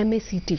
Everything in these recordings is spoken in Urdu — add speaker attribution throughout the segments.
Speaker 1: MACT,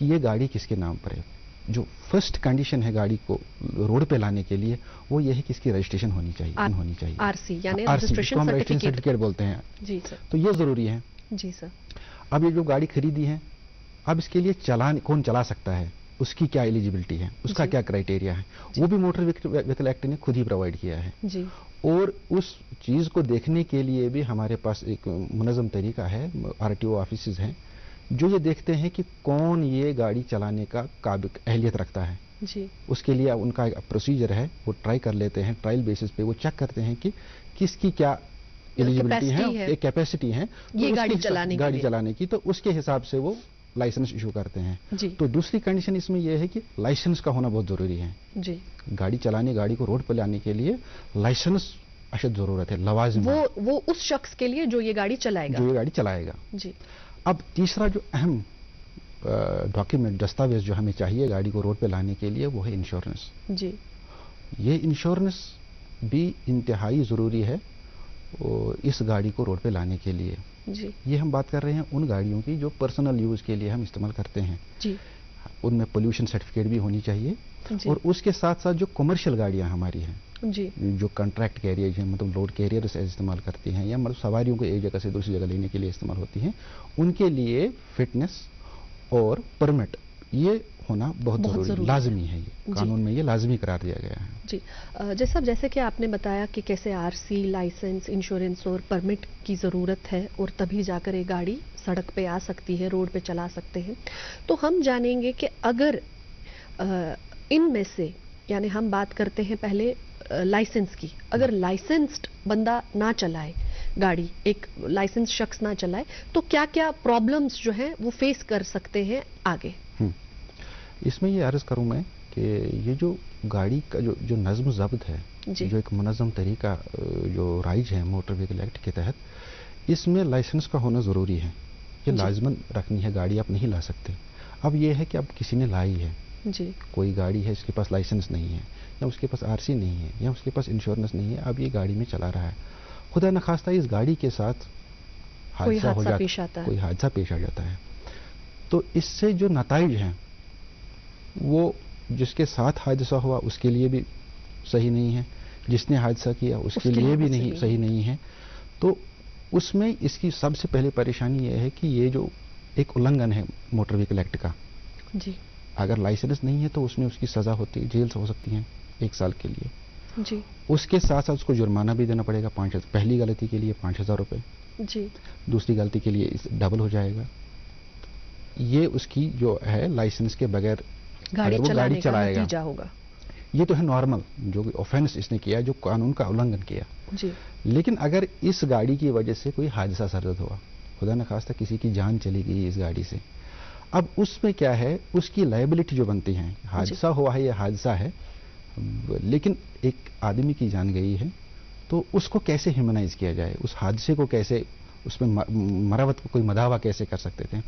Speaker 2: کہ یہ گاڑی کس کے نام پر ہے. جو فرسٹ کنڈیشن ہے گاڑی کو روڈ پہ لانے کے لیے وہ یہ ہے کہ اس کی رجسٹریشن ہونی چاہیے.
Speaker 1: آر سی یعنی رجسٹریشن
Speaker 2: سرٹیفکیٹ بولتے ہیں.
Speaker 1: جی سر.
Speaker 2: تو یہ ضروری ہے.
Speaker 1: جی سر.
Speaker 2: اب یہ جو گاڑی خریدی ہے اب اس کے لیے کون چلا سکتا ہے, اس کی کیا ایلیجبلٹی ہے, اس کا کیا کرائٹیریا ہے, وہ بھی موٹر وہیکل ایکٹ نے خود ہی پرووائڈ کیا ہے.
Speaker 1: جی.
Speaker 2: اور اس چیز کو دیکھنے کے لیے بھی ہمارے پاس ایک منظم طریقہ ہے. RTO آفیسز ہیں جو یہ دیکھتے ہیں کہ کون یہ گاڑی چلانے کا قابل اہلیت رکھتا ہے.
Speaker 1: جی.
Speaker 2: اس کے لیے ان کا ایک پروسیجر ہے, وہ ٹرائی کر لیتے ہیں, ٹرائل بیسس پہ وہ چیک کرتے ہیں کہ کس کی کیا ایلیجبلٹی ہے, کیپیسٹی ہے
Speaker 1: یہ گاڑی
Speaker 2: چلانے کی, تو اس کے حساب سے وہ لائسنس ایشو کرتے ہیں.
Speaker 1: جی.
Speaker 2: تو دوسری کنڈیشن اس میں یہ ہے کہ لائسنس کا ہونا بہت ضروری ہے.
Speaker 1: جی.
Speaker 2: گاڑی کو روڈ پہ لانے کے لیے لائسنس اشد ضرورت ہے, لوازم.
Speaker 1: وہ اس شخص کے لیے جو یہ گاڑی چلائے گا. جی.
Speaker 2: اب تیسرا جو اہم ڈاکیومنٹ, دستاویز جو ہمیں چاہیے گاڑی کو روڈ پہ لانے کے لیے وہ ہے انشورنس.
Speaker 1: جی.
Speaker 2: یہ انشورنس بھی انتہائی ضروری ہے اس گاڑی کو روڈ پہ لانے کے لیے.
Speaker 1: جی.
Speaker 2: یہ ہم بات کر رہے ہیں ان گاڑیوں کی جو پرسنل یوز کے لیے ہم استعمال کرتے ہیں.
Speaker 1: جی.
Speaker 2: ان میں پولوشن سرٹیفکیٹ بھی ہونی چاہیے. جی. اور اس کے ساتھ ساتھ جو کمرشل گاڑیاں ہماری ہیں,
Speaker 1: جی,
Speaker 2: جو کنٹریکٹ کیریئر ہیں, مطلب لوڈ کیریئر سے استعمال کرتی ہیں یا مطلب سواریوں کو ایک جگہ سے دوسری جگہ لینے کے لیے استعمال ہوتی ہیں, ان کے لیے فٹنس اور پرمٹ یہ ہونا بہت ضروری لازمی ہے. یہ قانون میں یہ لازمی قرار دیا گیا ہے.
Speaker 1: جی. جیسے کہ آپ نے بتایا کہ کیسے RC, لائسنس, انشورنس اور پرمٹ کی ضرورت ہے اور تبھی جا کر ایک گاڑی سڑک پہ آ سکتی ہے, روڈ پہ چلا سکتے ہیں. تو ہم جانیں گے کہ اگر ان میں سے, یعنی ہم بات کرتے ہیں پہلے لائسنس کی, اگر لائسنسڈ بندہ نہ چلائے گاڑی, ایک لائسنس شخص نہ چلائے, تو کیا کیا پرابلمز جو ہیں وہ فیس کر سکتے ہیں آگے؟
Speaker 2: اس میں یہ عرض کروں میں کہ یہ جو گاڑی کا جو نظم و ضبط ہے, جو ایک منظم طریقہ جو رائج ہے موٹر وہیکل ایکٹ کے تحت, اس میں لائسنس کا ہونا ضروری ہے. یہ لازماً رکھنی ہے, گاڑی آپ نہیں لا سکتے. اب یہ ہے کہ اب کسی نے لائی ہے, کوئی گاڑی ہے اس کے پاس لائسنس نہیں ہے, یا اس کے پاس RC نہیں ہے, یا اس کے پاس انشورنس نہیں ہے, اب یہ گاڑی میں چلا رہا ہے, خدا نخواستہ اس گاڑی کے ساتھ حادثہ ہو جاتا ہے, کوئی حادثہ پیش آ جاتا ہے, تو اس سے جو نتائج ہیں وہ جس کے ساتھ حادثہ ہوا اس کے لیے بھی صحیح نہیں ہے, جس نے حادثہ کیا اس کے لیے بھی صحیح نہیں ہے. تو اس میں اس کی سب سے پہلے پریشانی یہ ہے کہ یہ جو ایک النگھن ہے موٹر وہیکل ایکٹ کا,
Speaker 1: جی,
Speaker 2: اگر لائسنس نہیں ہے تو اس میں اس کی سزا ہوتی ہے, جیل سے ہو سکتی ہے 1 سال کے لیے.
Speaker 1: جی.
Speaker 2: اس کے ساتھ ساتھ اس کو جرمانہ بھی دینا پڑے گا 5,000, پہلی غلطی کے لیے 5,000 روپے.
Speaker 1: جی. دوسری
Speaker 2: غلطی کے لیے ڈبل ہو جائے گا. یہ اس کی جو ہے لائسنس کے بغیر
Speaker 1: گاڑی چلائے گا ہوگا.
Speaker 2: یہ تو ہے نارمل جو آفینس اس نے کیا, جو قانون کا النگھن کیا.
Speaker 1: جی.
Speaker 2: لیکن اگر اس گاڑی کی وجہ سے کوئی حادثہ سرزد ہوا, خدا نخواستہ کسی کی جان چلی گئی اس گاڑی سے, اب اس میں کیا ہے, اس کی لائبلٹی جو بنتی ہیں, حادثہ ہوا ہے, یہ حادثہ ہے, لیکن ایک آدمی کی جان گئی ہے, تو اس کو کیسے ہیومنائز کیا جائے, اس حادثے کو کیسے, اس میں مراوت کو کوئی مداوع کیسے کر سکتے تھے.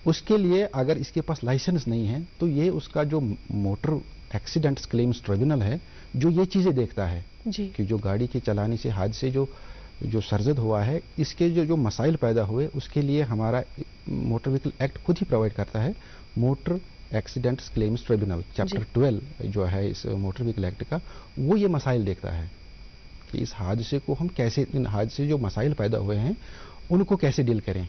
Speaker 2: اس کے لیے اگر اس کے پاس لائسنس نہیں ہے تو یہ اس کا جو موٹر ایکسیڈنٹس کلیمز ٹریبیونل ہے جو یہ چیزیں دیکھتا ہے,
Speaker 1: جی,
Speaker 2: کہ جو گاڑی کے چلانے سے حادثے جو سرزد ہوا ہے, اس کے جو مسائل پیدا ہوئے, اس کے لیے ہمارا موٹر وہیکل ایکٹ خود ہی پرووائڈ کرتا ہے motor accidents claims tribunal, chapter 12 جو ہے اس موٹر وہیکل ایکٹ کا, وہ یہ مسائل دیکھتا ہے کہ اس حادثے کو ہم کیسے, ان حادثے جو مسائل پیدا ہوئے ہیں ان کو کیسے ڈیل کریں.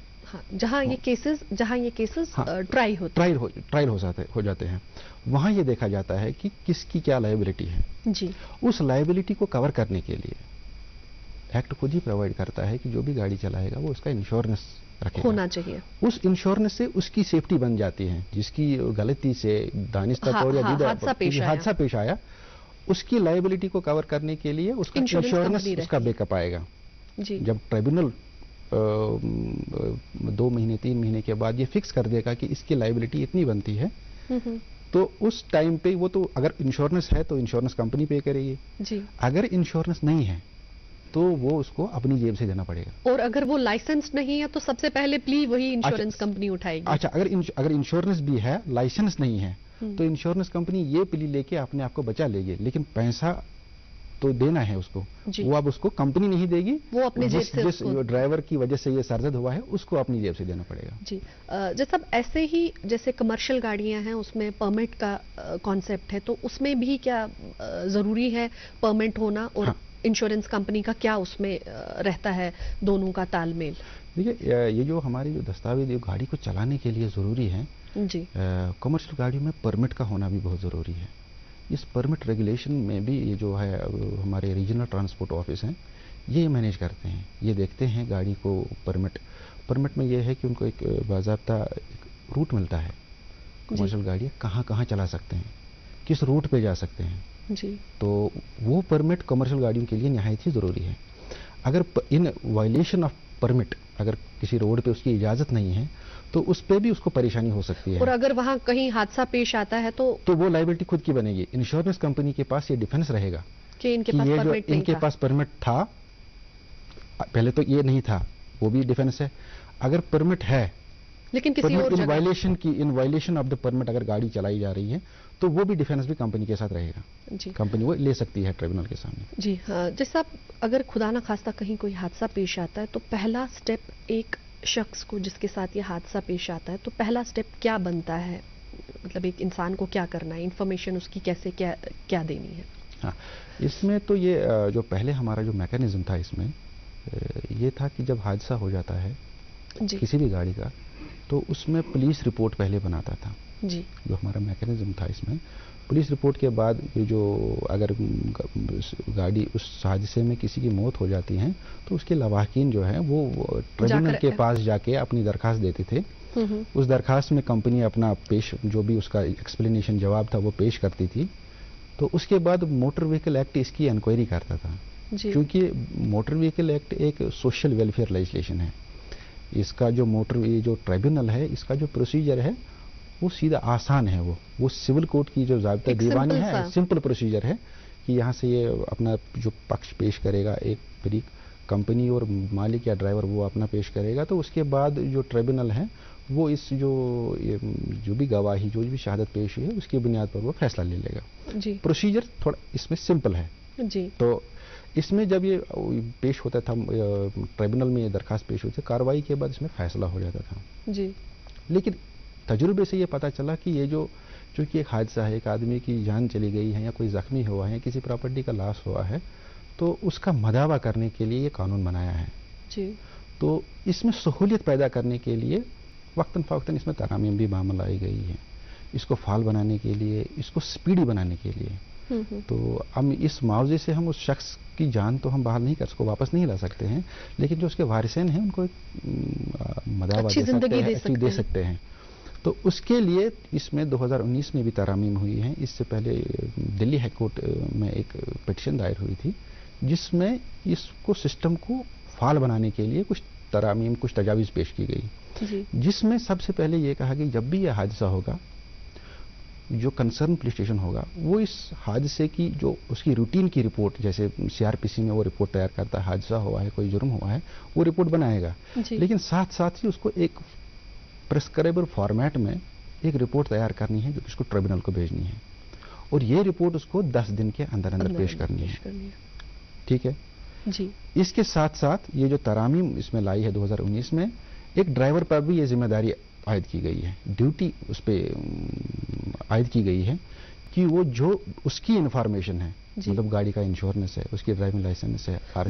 Speaker 1: جہاں یہ کیسز ٹرائی
Speaker 2: ہو جاتے ہیں, وہاں یہ دیکھا جاتا ہے کہ کس کی کیا لائبلٹی ہے.
Speaker 1: جی.
Speaker 2: اس لائبلٹی کو کور کرنے کے لیے ایکٹ خود ہی پرووائڈ کرتا ہے کہ جو بھی گاڑی چلائے گا وہ اس کا انشورنس رکھے
Speaker 1: ہونا چاہیے.
Speaker 2: اس انشورنس سے اس کی سیفٹی بن جاتی ہے, جس کی غلطی سے دانستہ طور یا حادثہ پیش آیا, اس کی لائبلٹی کو کور کرنے کے لیے اس کا انشورنس, اس کا بیک اپ آئے گا.
Speaker 1: جی.
Speaker 2: جب ٹریبیونل 2 مہینے 3 مہینے کے بعد یہ فکس کر دے گا کہ اس کی لائبلٹی اتنی بنتی ہے, تو اس ٹائم پہ وہ تو اگر انشورنس ہے تو انشورنس کمپنی پے کرے گی.
Speaker 1: جی.
Speaker 2: اگر انشورنس نہیں ہے تو وہ اس کو اپنی جیب سے دینا پڑے گا.
Speaker 1: اور اگر وہ لائسنس نہیں ہے تو سب سے پہلے پلی وہی انشورنس کمپنی اٹھائے گی.
Speaker 2: اچھا, اگر انشورنس بھی ہے, لائسنس نہیں ہے, تو انشورنس کمپنی یہ پلی لے کے اپنے آپ کو بچا لے گی, لیکن پیسہ تو دینا ہے اس کو, وہ اب اس کو کمپنی نہیں دے گی,
Speaker 1: وہ اپنی جیب سے,
Speaker 2: جس ڈرائیور کی وجہ سے یہ سرزد ہوا ہے اس کو اپنی جیب سے دینا پڑے گا.
Speaker 1: جی جیسا ایسے ہی جیسے کمرشل گاڑیاں ہیں اس میں پرمٹ کا کانسیپٹ ہے, تو اس میں بھی کیا ضروری ہے پرمٹ ہونا, اور انشورنس کمپنی کا کیا اس میں رہتا ہے دونوں کا تال میل؟
Speaker 2: دیکھیے یہ جو ہماری جو دستاویز گاڑی کو چلانے کے لیے ضروری ہیں,
Speaker 1: جی
Speaker 2: کمرشل گاڑیوں میں پرمٹ کا ہونا بھی بہت ضروری ہے. اس پرمٹ ریگولیشن میں بھی یہ جو ہے ہمارے ریجنل ٹرانسپورٹ آفس ہیں یہ مینیج کرتے ہیں, یہ دیکھتے ہیں گاڑی کو پرمٹ میں یہ ہے کہ ان کو ایک باضابطہ روٹ ملتا ہے, کمرشل گاڑی کہاں کہاں چلا سکتے ہیں, کس روٹ پہ جا سکتے ہیں.
Speaker 1: جی
Speaker 2: تو وہ پرمٹ کمرشل گاڑیوں کے لیے نہایت ہی ضروری ہے. اگر ان وائلیشن آف پرمٹ اگر کسی روڈ پہ اس کی اجازت نہیں ہے تو اس پہ بھی اس کو پریشانی ہو سکتی ہے,
Speaker 1: اور اگر وہاں کہیں حادثہ پیش آتا ہے تو
Speaker 2: وہ لائبلٹی خود کی بنے گی. انشورنس کمپنی کے پاس یہ ڈیفنس رہے گا
Speaker 1: کہ ان کے
Speaker 2: پاس پرمٹ تھا, پہلے تو یہ نہیں تھا, وہ بھی ڈیفنس ہے. اگر پرمٹ ہے
Speaker 1: لیکن کسی اور جگہ
Speaker 2: ان وائلیشن آف دا پرمٹ اگر گاڑی چلائی جا رہی ہے تو وہ بھی ڈیفنس بھی کمپنی کے ساتھ رہے گا.
Speaker 1: جی
Speaker 2: کمپنی وہ لے سکتی ہے ٹریبونل کے سامنے.
Speaker 1: جی ہاں, جیسا اگر خدا نہ خواستہ کہیں کوئی حادثہ پیش آتا ہے تو پہلا سٹیپ ایک شخص کو جس کے ساتھ یہ حادثہ پیش آتا ہے تو پہلا سٹیپ کیا بنتا ہے, مطلب ایک انسان کو کیا کرنا ہے, انفارمیشن اس کی کیسے کیا دینی ہے؟
Speaker 2: ہاں, اس میں تو یہ جو پہلے ہمارا جو میکینزم تھا اس میں یہ تھا کہ جب حادثہ ہو جاتا ہے کسی بھی گاڑی کا تو اس میں پولیس رپورٹ پہلے بناتا تھا.
Speaker 1: جی
Speaker 2: جو ہمارا میکینزم تھا اس میں پولیس رپورٹ کے بعد یہ جو اگر گاڑی اس حادثے میں کسی کی موت ہو جاتی ہے تو اس کے لواحقین جو ہیں وہ ٹریبونل کے پاس جا کے اپنی درخواست دیتے تھے. اس درخواست میں کمپنی اپنا جو بھی اس کا ایکسپلینیشن جواب تھا وہ پیش کرتی تھی. تو اس کے بعد موٹر وہیکل ایکٹ اس کی انکوائری کرتا تھا, کیونکہ موٹر وہیکل ایکٹ ایک سوشل ویلفیئر لیجسلیشن ہے. اس کا جو جو ٹریبونل ہے اس کا جو پروسیجر ہے وہ سیدھا آسان ہے, وہ سول کوڈ کی جو ضابطہ دیوانی ہے سمپل پروسیجر ہے کہ یہاں سے یہ اپنا جو پکش پیش کرے گا, ایک فریق کمپنی اور مالک یا ڈرائیور وہ اپنا پیش کرے گا, تو اس کے بعد جو ٹریبونل ہے وہ اس جو بھی گواہی جو بھی شہادت پیش ہوئی ہے اس کی بنیاد پر وہ فیصلہ لے لے گا.
Speaker 1: جی
Speaker 2: پروسیجر تھوڑا اس میں سمپل ہے.
Speaker 1: جی
Speaker 2: تو اس میں جب یہ پیش ہوتا تھا ٹریبونل میں یہ درخواست پیش ہوتی تھی, کارروائی کے بعد اس میں فیصلہ ہو جاتا تھا.
Speaker 1: جی
Speaker 2: لیکن تجربے سے یہ پتا چلا کہ یہ چونکہ ایک حادثہ ہے, ایک آدمی کی جان چلی گئی ہے یا کوئی زخمی ہوا ہے, کسی پراپرٹی کا لاس ہوا ہے, تو اس کا مداوع کرنے کے لیے یہ قانون بنایا ہے.
Speaker 1: جی
Speaker 2: تو اس میں سہولیت پیدا کرنے کے لیے وقتاً فوقتاً اس میں ترامیم بھی معمول لائی گئی ہے, اس کو فعال بنانے کے لیے, اس کو سپیڈی بنانے کے لیے. تو ہم اس معاوضے سے ہم اس شخص کی جان تو ہم باہر نہیں کر سکتے, واپس نہیں لا سکتے ہیں, لیکن جو اس کے وارثین ہیں ان کو ایک مداوع دے سکتے ہیں. تو اس کے لیے اس میں 2019 میں بھی ترامیم ہوئی ہیں. اس سے پہلے دلی ہائی کورٹ میں ایک پٹیشن دائر ہوئی تھی جس میں اس کو سسٹم کو فعال بنانے کے لیے کچھ ترامیم, کچھ تجاویز پیش کی گئی, جس میں سب سے پہلے یہ کہا کہ جب بھی یہ حادثہ ہوگا جو کنسرن پولیس اسٹیشن ہوگا وہ اس حادثے کی جو اس کی روٹین کی رپورٹ, جیسے CRPC میں وہ رپورٹ تیار کرتا ہے, حادثہ ہوا ہے, کوئی جرم ہوا ہے, وہ رپورٹ بنائے گا. لیکن ساتھ ہی اس کو ایک پرسکرائبر فارمیٹ میں ایک رپورٹ تیار کرنی ہے جو اس کو ٹریبونل کو بھیجنی ہے, اور یہ رپورٹ اس کو 10 دن کے اندر پیش کرنی ہے. ٹھیک ہے
Speaker 1: جی.
Speaker 2: اس کے ساتھ یہ جو ترامیم اس میں لائی ہے 2019 میں, ایک ڈرائیور پر بھی یہ ذمہ داری عائد کی گئی ہے, ڈیوٹی اس پہ عائد کی گئی ہے کہ وہ جو اس کی انفارمیشن ہے, مطلب گاڑی کا انشورنس ہے, اس کی ڈرائیونگ لائسنس ہے, RC ہے,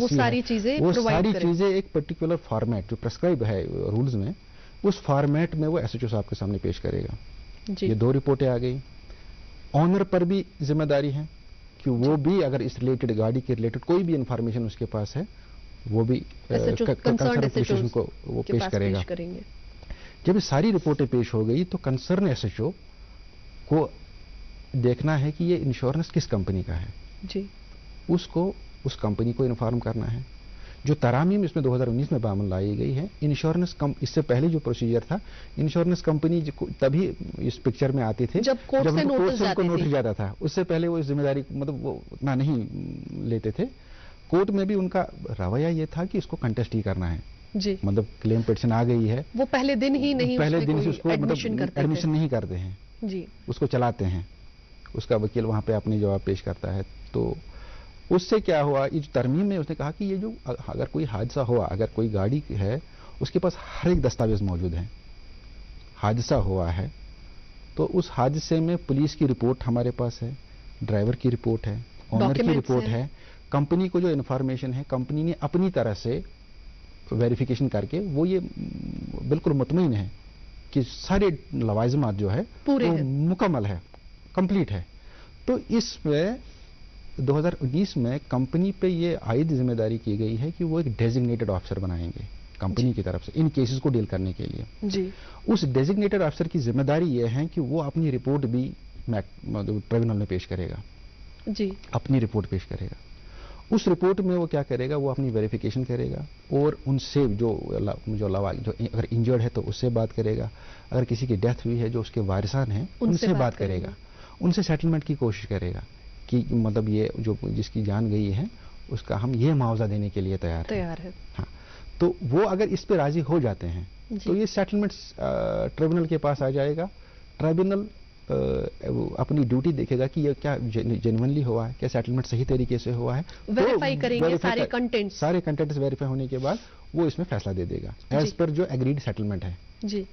Speaker 2: وہ ساری چیزیں ایک پرٹیکولر فارمیٹ جو پرسکرائب ہے رولز میں, اس فارمیٹ میں وہ SHO صاحب کے سامنے پیش کرے گا. یہ 2 رپورٹیں آ گئی. آنر پر بھی ذمہ داری ہے کہ وہ بھی اگر اس ریلیٹڈ گاڑی کے ریلیٹڈ کوئی بھی انفارمیشن اس کے پاس ہے وہ بھی کنسرن پولیس کو وہ پیش کرے گا. جب یہ ساری رپورٹیں پیش ہو گئی تو کنسرن SHO کو دیکھنا ہے کہ یہ انشورنس کس کمپنی کا ہے.
Speaker 1: جی.
Speaker 2: اس کو اس کمپنی کو انفارم کرنا ہے. جو ترامیم اس میں 2019 میں معمول لائی گئی ہے, انشورنس اس سے پہلے جو پروسیجر تھا, انشورنس کمپنی تبھی اس پکچر میں آتی تھی
Speaker 1: جب کورٹ سے
Speaker 2: نوٹس جاتا تھا. اس سے پہلے وہ ذمہ داری مطلب وہ اتنا نہیں لیتے تھے. کورٹ میں بھی ان کا رویہ یہ تھا کہ اس کو کنٹیسٹ ہی کرنا ہے.
Speaker 1: جی.
Speaker 2: مطلب کلیم پٹیشن آ گئی ہے,
Speaker 1: وہ پہلے دن ہی
Speaker 2: اس کو ایڈمیشن نہیں کرتے ہیں.
Speaker 1: جی.
Speaker 2: اس کو چلاتے ہیں, اس کا وکیل وہاں پہ اپنی جواب پیش کرتا ہے. تو اس سے کیا ہوا، اس ترمیم میں اس نے کہا کہ یہ جو اگر کوئی حادثہ ہوا، اگر کوئی گاڑی ہے اس کے پاس ہر ایک دستاویز موجود ہیں، حادثہ ہوا ہے تو اس حادثے میں پولیس کی رپورٹ ہمارے پاس ہے، ڈرائیور کی رپورٹ ہے، اونر کی رپورٹ ہے، کمپنی کو جو انفارمیشن ہے کمپنی نے اپنی طرح سے ویریفیکیشن کر کے وہ یہ بالکل مطمئن ہے کہ سارے لوازمات جو ہے وہ مکمل ہے، کمپلیٹ ہے. تو اس میں 2019 میں کمپنی پہ یہ عائد ذمہ داری کی گئی ہے کہ وہ ایک ڈیزگنیٹڈ آفیسر بنائیں گے کمپنی کی طرف سے ان کیسز کو ڈیل کرنے کے لیے.
Speaker 1: جی. اس
Speaker 2: ڈیزگنیٹڈ آفیسر کی ذمہ داری یہ ہے کہ وہ اپنی رپورٹ بھی ٹریبونل میں پیش کرے گا.
Speaker 1: جی.
Speaker 2: اپنی رپورٹ پیش کرے گا. اس رپورٹ میں وہ کیا کرے گا، وہ اپنی ویریفیکیشن کرے گا اور ان سے جو اگر انجرڈ ہے تو اس سے بات کرے گا، اگر کسی کی ڈیتھ ہوئی ہے جو اس کے وارثان ہیں ان سے بات کرے گا، ان سے سیٹلمنٹ کی کوشش کرے گا کہ مطلب یہ جو جس کی جان گئی ہے اس کا ہم یہ معاوضہ دینے کے لیے تیار ہیں. ہاں، تو وہ اگر اس پہ راضی ہو جاتے ہیں تو یہ سیٹلمنٹ ٹریبونل کے پاس آ جائے گا. ٹریبونل اپنی ڈیوٹی دیکھے گا کہ یہ کیا جینوئنلی ہوا ہے، کیا سیٹلمنٹ صحیح طریقے سے ہوا ہے،
Speaker 1: ویریفائی کریں گے سارے
Speaker 2: کنٹینٹس ویریفائی ہونے کے بعد وہ اس میں فیصلہ دے دے گا ایز پر جو ایگریڈ سیٹلمنٹ ہے.
Speaker 1: جی.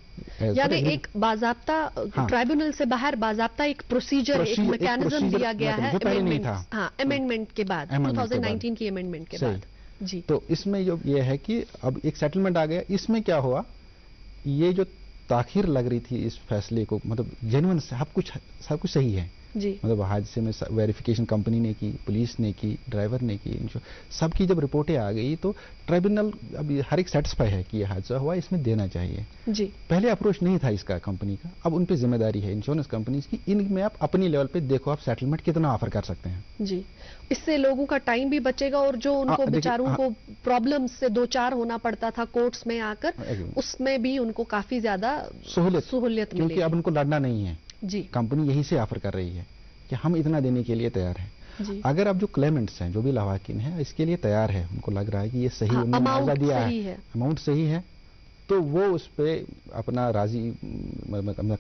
Speaker 1: یعنی ایک باضابطہ ٹرائبونل سے باہر باضابطہ ایک پروسیجر، ایک میکینزم دیا گیا ہے امینڈمنٹ کے بعد، 2019 کی امینڈمنٹ کے بعد. جی.
Speaker 2: تو اس میں جو یہ ہے کہ اب ایک سیٹلمنٹ آ گیا. اس میں کیا ہوا، یہ جو تاخیر لگ رہی تھی اس فیصلے کو، مطلب جینوئن سب کچھ صحیح ہے.
Speaker 1: جی.
Speaker 2: مطلب حادثے میں ویریفیکیشن کمپنی نے کی، پولیس نے کی، ڈرائیور نے کی، سب کی جب رپورٹیں آ گئی تو ٹریبونل اب ہر ایک سیٹسفائی ہے کہ یہ حادثہ ہوا، اس میں دینا چاہیے.
Speaker 1: جی.
Speaker 2: پہلے اپروچ نہیں تھا اس کا کمپنی کا، اب ان پہ ذمہ داری ہے انشورنس کمپنیز کی، ان میں آپ اپنی لیول پہ دیکھو آپ سیٹلمنٹ کتنا آفر کر سکتے ہیں.
Speaker 1: جی. اس سے لوگوں کا ٹائم بھی بچے گا اور جو ان کو بیچاروں کو پرابلم سے دو چار ہونا پڑتا تھا کورٹس میں آ کر، اس میں بھی ان کو کافی زیادہ سہولت ملے گی،
Speaker 2: کیونکہ اب ان کو لڑنا نہیں ہے.
Speaker 1: جی.
Speaker 2: کمپنی یہی سے آفر کر رہی ہے کہ ہم اتنا دینے کے لیے تیار ہیں.
Speaker 1: جی.
Speaker 2: اگر اب جو کلیمنٹس ہیں، جو بھی لواحقین ہیں، اس کے لیے تیار ہے، ان کو لگ رہا ہے کہ یہ صحیح انہوں نے معاوضہ دیا ہے، اماؤنٹ صحیح ہے، تو وہ اس پہ اپنا راضی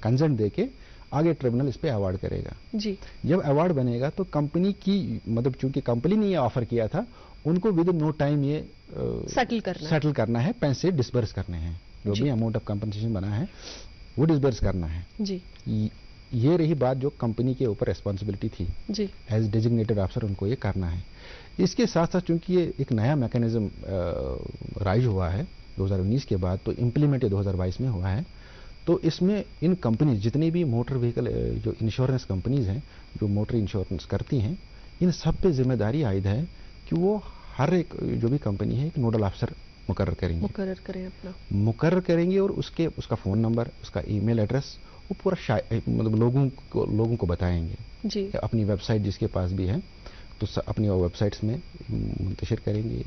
Speaker 2: کنسنٹ دے کے آگے ٹریبونل اس پہ ایوارڈ کرے گا.
Speaker 1: جی.
Speaker 2: جب ایوارڈ بنے گا تو کمپنی کی مطلب چونکہ کمپنی نے یہ آفر کیا تھا، ان کو ود نو ٹائم یہ سیٹل کرنا ہے، پیسے ڈسبرس کرنے ہیں، جو بھی اماؤنٹ آف کمپنسیشن بنا ہے وہ ڈسبرس کرنا ہے.
Speaker 1: جی.
Speaker 2: یہ رہی بات جو کمپنی کے اوپر ریسپانسبلٹی تھی.
Speaker 1: جی.
Speaker 2: ایز ڈیزگنیٹڈ آفیسر ان کو یہ کرنا ہے. اس کے ساتھ ساتھ چونکہ یہ ایک نیا میکینزم رائج ہوا ہے 2019 کے بعد، تو امپلیمنٹ 2022 میں ہوا ہے، تو اس میں ان کمپنیز جتنی بھی موٹر وہیکل جو انشورنس کمپنیز ہیں جو موٹر انشورنس کرتی ہیں، ان سب پہ ذمہ داری عائد ہے کہ وہ ہر ایک جو بھی کمپنی ہے ایک نوڈل آفیسر مقرر کریں گے اور اس کا فون نمبر، اس کا ای میل ایڈریس وہ پورا مطلب لوگوں کو بتائیں گے.
Speaker 1: جی.
Speaker 2: اپنی ویب سائٹ جس کے پاس بھی ہے تو اپنی ویب سائٹس میں منتشر کریں گے،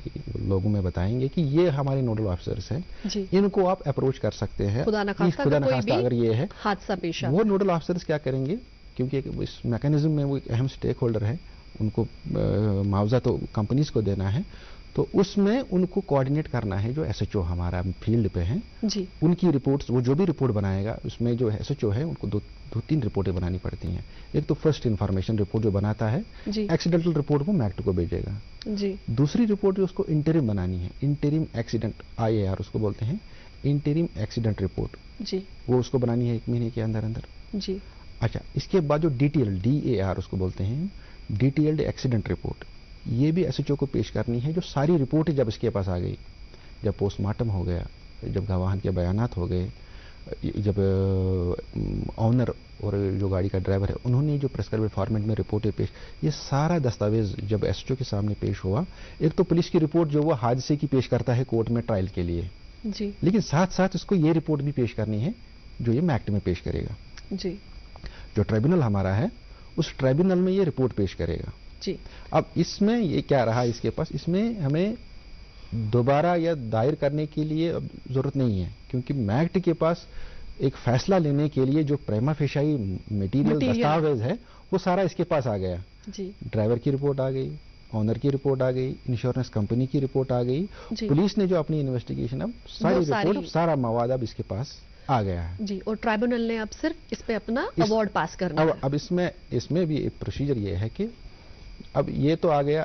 Speaker 2: لوگوں میں بتائیں گے کہ یہ ہمارے نوڈل آفیسرز ہیں.
Speaker 1: جی.
Speaker 2: ان کو آپ اپروچ کر سکتے ہیں.
Speaker 1: خدا نخواستہ
Speaker 2: اگر یہ ہے
Speaker 1: حادثہ پیش آئے،
Speaker 2: وہ نوڈل آفیسرز کیا کریں گے، کیونکہ اس میکینزم میں وہ ایک اہم سٹیک ہولڈر ہے، ان کو معاوضہ تو کمپنیز کو دینا ہے، تو اس میں ان کو کوآرڈینیٹ کرنا ہے جو ایس ایچ او ہمارا فیلڈ پہ ہیں.
Speaker 1: جی.
Speaker 2: ان کی رپورٹس، وہ جو بھی رپورٹ بنائے گا اس میں جو ایس ایچ او ہے ان کو دو تین رپورٹیں بنانی پڑتی ہیں. ایک تو فرسٹ انفارمیشن رپورٹ جو بناتا ہے، ایکسیڈنٹل رپورٹ وہ میکٹ کو بھیجے گا.
Speaker 1: جی.
Speaker 2: دوسری رپورٹ جو اس کو انٹرم بنانی ہے، انٹرم ایکسیڈنٹ IAR اس کو بولتے ہیں، انٹرم ایکسیڈنٹ رپورٹ.
Speaker 1: جی.
Speaker 2: وہ اس کو بنانی ہے 1 مہینے کے اندر.
Speaker 1: جی.
Speaker 2: اچھا، اس کے بعد جو ڈیٹیل DAR اس کو بولتے ہیں، ڈیٹیلڈ ایکسیڈنٹ رپورٹ، یہ بھی ایس ایچ او کو پیش کرنی ہے. جو ساری رپورٹ جب اس کے پاس آ گئی، جب پوسٹ مارٹم ہو گیا، جب گواہان کے بیانات ہو گئے، جب آنر اور جو گاڑی کا ڈرائیور ہے انہوں نے جو پرسکرائبڈ فارمیٹ میں رپورٹیں پیش، یہ سارا دستاویز جب ایس ایچ او کے سامنے پیش ہوا، ایک تو پولیس کی رپورٹ جو وہ حادثے کی پیش کرتا ہے کورٹ میں ٹرائل کے لیے.
Speaker 1: جی.
Speaker 2: لیکن ساتھ ساتھ اس کو یہ رپورٹ بھی پیش کرنی ہے جو یہ میکٹ میں پیش کرے گا.
Speaker 1: جی.
Speaker 2: جو ٹریبونل ہمارا ہے اس ٹریبونل میں یہ رپورٹ پیش کرے گا.
Speaker 1: جی.
Speaker 2: اب اس میں یہ کیا رہا اس کے پاس، اس میں ہمیں دوبارہ یا دائر کرنے کے لیے ضرورت نہیں ہے، کیونکہ میکٹ کے پاس ایک فیصلہ لینے کے لیے جو پریما فیشائی میٹیریل دستاویز ہے وہ سارا اس کے پاس آ گیا.
Speaker 1: جی.
Speaker 2: ڈرائیور کی رپورٹ آ گئی، آنر کی رپورٹ آ گئی، انشورنس کمپنی کی رپورٹ آ گئی. جی. پولیس نے جو اپنی انویسٹیگیشن، اب ساری رپورٹ، سارا مواد اب اس کے پاس آ گیا ہے.
Speaker 1: جی. اور ٹرائبونل نے اب صرف اس پہ اپنا ایوارڈ پاس کرنا ہے.
Speaker 2: اب اس میں بھی ایک پروسیجر یہ ہے کہ اب یہ تو آ گیا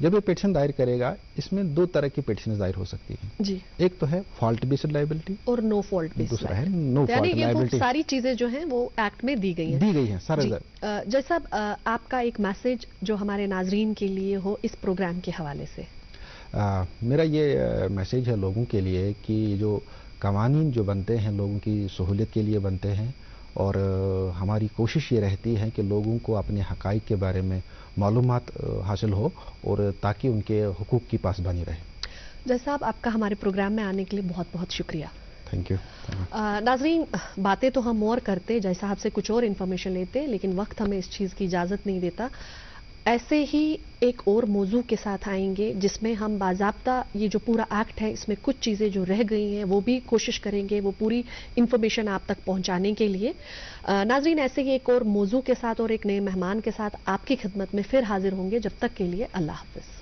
Speaker 2: جب یہ پیٹیشن دائر کرے گا اس میں دو طرح کی پیٹیشن دائر ہو سکتی ہیں جی. ایک تو ہے فالٹ بیسڈ لائبلٹی
Speaker 1: اور نو فالٹ بیسڈ،
Speaker 2: دوسرا ہے نو فالٹ لائبلٹی.
Speaker 1: ساری چیزیں جو ہیں وہ ایکٹ میں دی گئی ہیں
Speaker 2: سر.
Speaker 1: جیسا آپ کا ایک میسج جو ہمارے ناظرین کے لیے ہو اس پروگرام کے حوالے سے.
Speaker 2: میرا یہ میسج ہے لوگوں کے لیے کہ جو قوانین جو بنتے ہیں لوگوں کی سہولت کے لیے بنتے ہیں، اور ہماری کوشش یہ رہتی ہے کہ لوگوں کو اپنے حقائق کے بارے میں معلومات حاصل ہو اور تاکہ ان کے حقوق کی پاسبانی رہے.
Speaker 1: جیسا صاحب آپ کا ہمارے پروگرام میں آنے کے لیے بہت بہت شکریہ.
Speaker 2: Thank you.
Speaker 1: ناظرین، باتیں تو ہم اور کرتے، جیسا آپ سے کچھ اور انفارمیشن لیتے، لیکن وقت ہمیں اس چیز کی اجازت نہیں دیتا. ایسے ہی ایک اور موضوع کے ساتھ آئیں گے جس میں ہم باضابطہ یہ جو پورا ایکٹ ہے اس میں کچھ چیزیں جو رہ گئی ہیں وہ بھی کوشش کریں گے وہ پوری انفارمیشن آپ تک پہنچانے کے لیے. ناظرین، ایسے ہی ایک اور موضوع کے ساتھ اور ایک نئے مہمان کے ساتھ آپ کی خدمت میں پھر حاضر ہوں گے. جب تک کے لیے اللہ حافظ.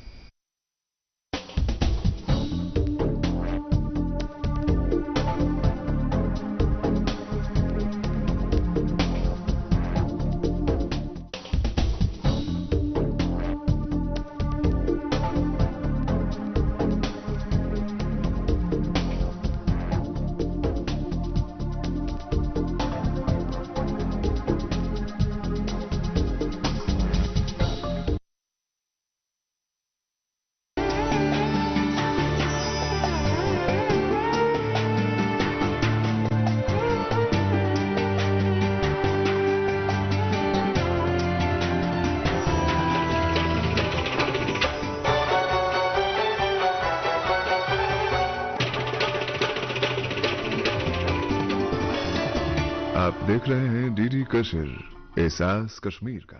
Speaker 3: آپ دیکھ رہے ہیں ڈی ڈی کشر، احساس کشمیر کا.